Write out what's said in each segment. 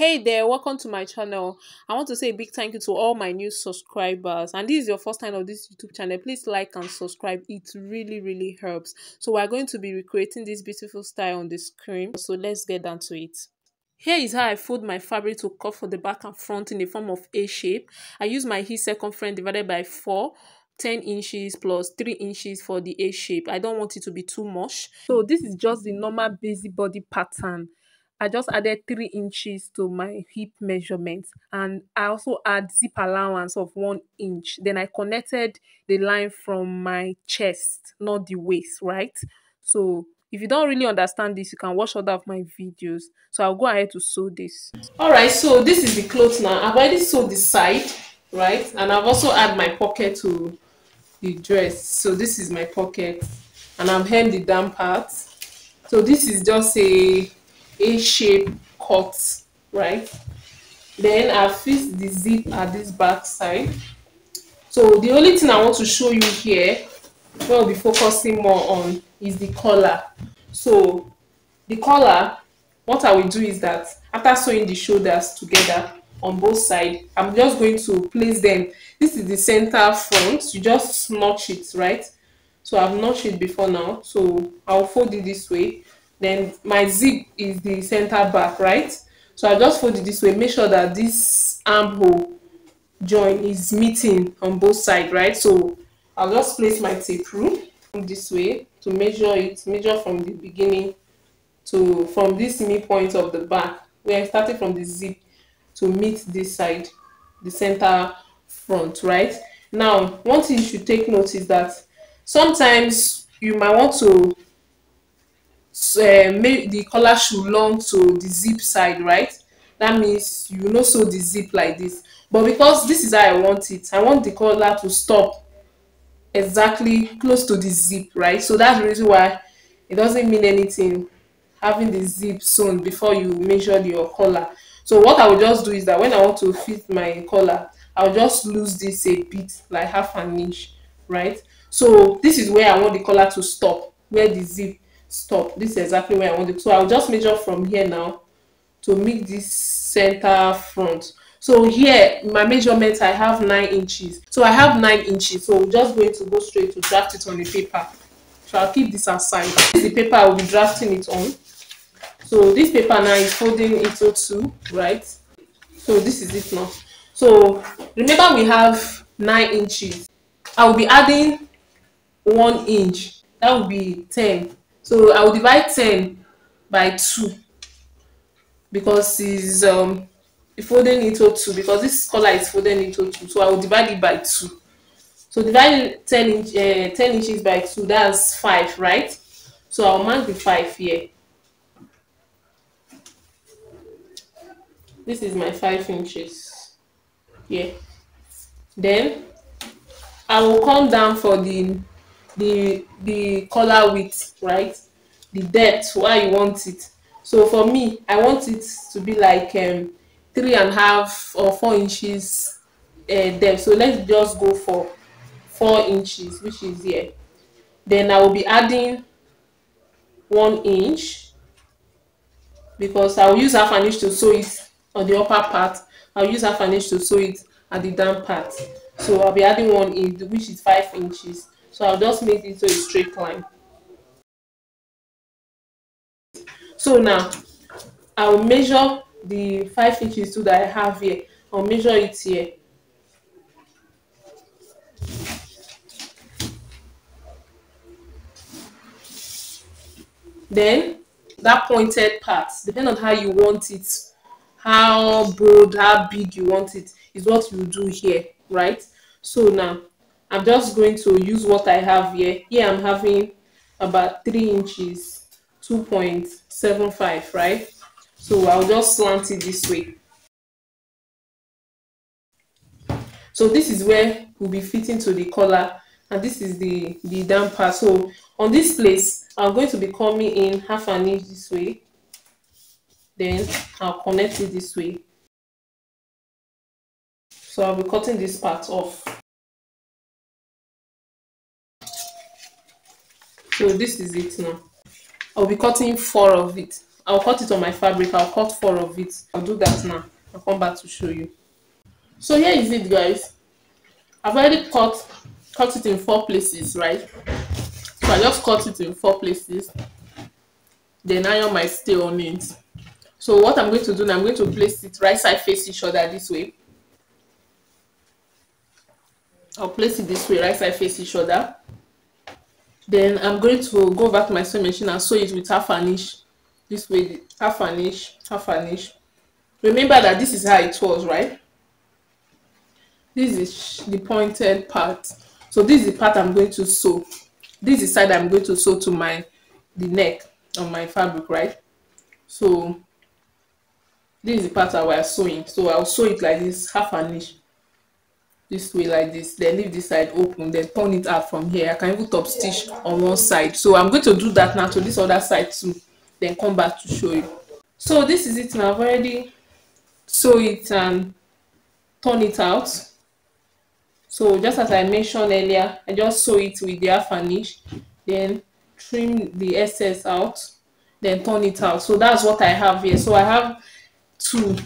Hey there, welcome to my channel. I want to say a big thank you to all my new subscribers. And this is your first time on this YouTube channel, please like and subscribe. It really helps. So we're going to be recreating this beautiful style on the screen. So let's get down to it. Here is how I fold my fabric to cut for the back and front in the form of A shape. I use my hip circumference divided by 4, 10 inches plus 3 inches for the A shape. I don't want it to be too much. So this is just the normal basic body pattern. I just added 3 inches to my hip measurement, and I also add zip allowance of 1 inch. Then I connected the line from my chest, not the waist, right? So if you don't really understand this, you can watch other of my videos. So I'll go ahead to sew this. Alright, so this is the cloth now. I've already sewed the side, right? And I've also added my pocket to the dress. So this is my pocket, and I've hemmed the down part. So this is just a shape cut, right? Then I fix the zip at this back side. So the only thing I want to show you here, what we'll be focusing more on, is the collar. So the collar, what I will do is that after sewing the shoulders together on both sides, I'm just going to place them. This is the center front. You just notch it, right? So I've notched it before now, so I'll fold it this way. Then my zip is the center back, right? So I just fold it this way. Make sure that this armhole joint is meeting on both sides, right? So I'll just place my tape rule this way to measure it. Measure from the beginning to from this midpoint of the back, where I started from the zip to meet this side, the center front, right? Now, one thing you should take note is that sometimes you might want to make the collar should long to the zip side, right? That means you will not sew the zip like this. But because this is how I want it, I want the collar to stop exactly close to the zip, right? So that's the reason why it doesn't mean anything having the zip sewn before you measure your collar. So what I will just do is that when I want to fit my collar, I'll just lose this a bit, like half an inch, right? So this is where I want the collar to stop, where the zip stop. This is exactly where I want it. So I'll just measure from here now to make this center front. So here in my measurement I have 9 inches. So I have 9 inches. So I'm just going to go straight to draft it on the paper. So I'll keep this aside. This is the paper I will be drafting it on. So this paper now is folding into 2, right? So this is it now. So remember we have 9 inches. I will be adding 1 inch. That will be 10. So I will divide 10 by 2 because it's folding into 2, because this collar is folding into 2. So I will divide it by 2. So divide 10 inches by 2, that's 5, right? So I'll mark the 5 here. This is my 5 inches here. Then I will come down for the collar width, right? The depth, where you want it. So for me, I want it to be like 3.5 or 4 inches depth. So let's just go for 4 inches, which is here. Then I will be adding 1 inch, because I will use half an inch to sew it on the upper part. I'll use half an inch to sew it at the down part. So I'll be adding 1 inch, which is 5 inches. So I'll just make it to a straight line. So now I'll measure the 5 inches too that I have here. I'll measure it here. Then that pointed part, depending on how you want it, how broad, how big you want it, is what you do here, right? So now I'm just going to use what I have here. Here I'm having about 3 inches, 2.75, right? So I'll just slant it this way. So this is where we'll be fitting to the collar, and this is the down part. So on this place, I'm going to be coming in half an inch this way. Then I'll connect it this way. So I'll be cutting this part off. So this is it now. I'll be cutting 4 of it. I'll cut it on my fabric. I'll cut 4 of it. I'll do that now. I'll come back to show you. So here is it, guys. I've already cut it in 4 places, right? So I just cut it in 4 places. Then iron my stay on it. So what I'm going to do now, I'm going to place it right side face each other this way. I'll place it this way, right side face each other. Then I'm going to go back to my sewing machine and sew it with half an inch. This way, half an inch, half an inch. Remember that this is how it was, right? This is the pointed part. So this is the part I'm going to sew. This is the side I'm going to sew to the neck on my fabric, right? So this is the part I was sewing. So I'll sew it like this, half an inch. This way like this, then leave this side open, then turn it out from here. I can even top stitch on one side. So I'm going to do that now to this other side too, then come back to show you. So this is it now. I've already sew it and turn it out. So just as I mentioned earlier, I just sew it with the half an inch, then trim the excess out, then turn it out. So that's what I have here. So I have 2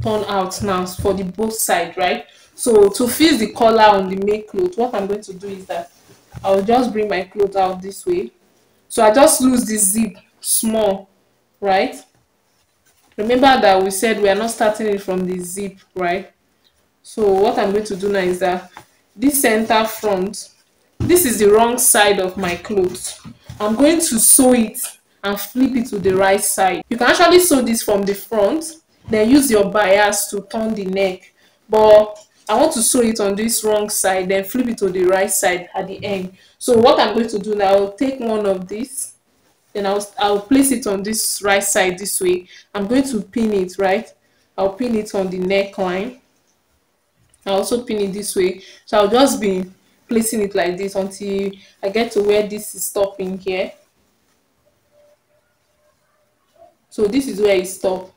turn out now for the both side, right? So to fix the collar on the main cloth, what I'm going to do is that I'll just bring my cloth out this way. So I just lose the zip small, right? Remember that we said we are not starting it from the zip, right? So what I'm going to do now is that this center front, this is the wrong side of my clothes. I'm going to sew it and flip it to the right side. You can actually sew this from the front, then use your bias to turn the neck. But I want to sew it on this wrong side, then flip it to the right side at the end. So what I'm going to do now, I'll take one of these, then I'll place it on this right side this way. I'm going to pin it, right? I'll pin it on the neckline. I'll also pin it this way. So I'll just be placing it like this until I get to where this is stopping here. So this is where it stops.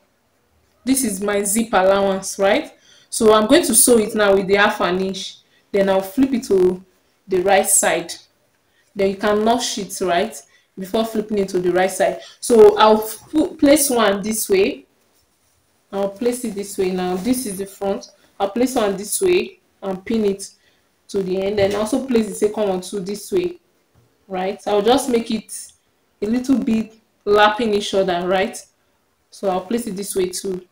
This is my zip allowance, right? So I'm going to sew it now with the half an inch. Then I'll flip it to the right side. Then you can notch it, right, before flipping it to the right side. So I'll place one this way. I'll place it this way now. This is the front. I'll place one this way and pin it to the end. And also place the second one too this way, right? I'll just make it a little bit lapping each other, right? So I'll place it this way too.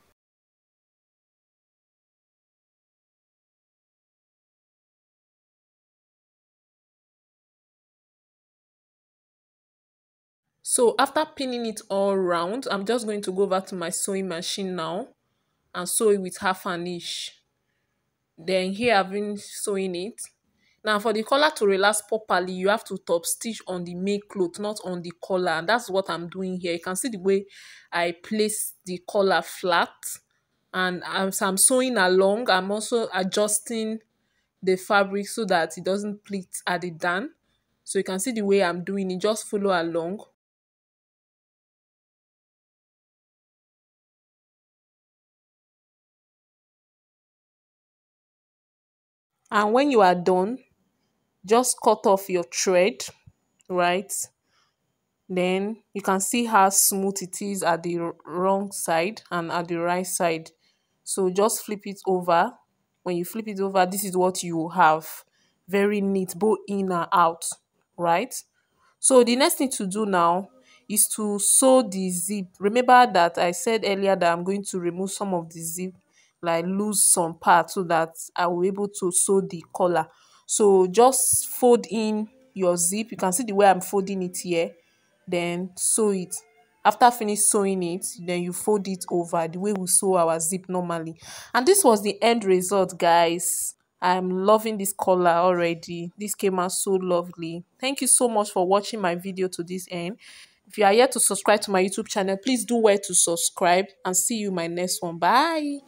So after pinning it all round, I'm just going to go back to my sewing machine now and sew it with half an inch. Then here I've been sewing it. Now for the collar to relax properly, you have to top stitch on the main cloth, not on the collar. And that's what I'm doing here. You can see the way I place the collar flat. And as I'm sewing along, I'm also adjusting the fabric so that it doesn't pleat at the down. So you can see the way I'm doing it. Just follow along. And when you are done, just cut off your thread, right? Then you can see how smooth it is at the wrong side and at the right side. So just flip it over. When you flip it over, this is what you have. Very neat, both in and out, right? So the next thing to do now is to sew the zip. Remember that I said earlier that I'm going to remove some of the zip, like lose some parts so that I will be able to sew the collar. So just fold in your zip. You can see the way I'm folding it here. Then sew it. After finish sewing it, then you fold it over the way we sew our zip normally. And this was the end result, guys. I'm loving this color already. This came out so lovely. Thank you so much for watching my video to this end. If you are yet to subscribe to my YouTube channel, please do well to subscribe and see you in my next one. Bye.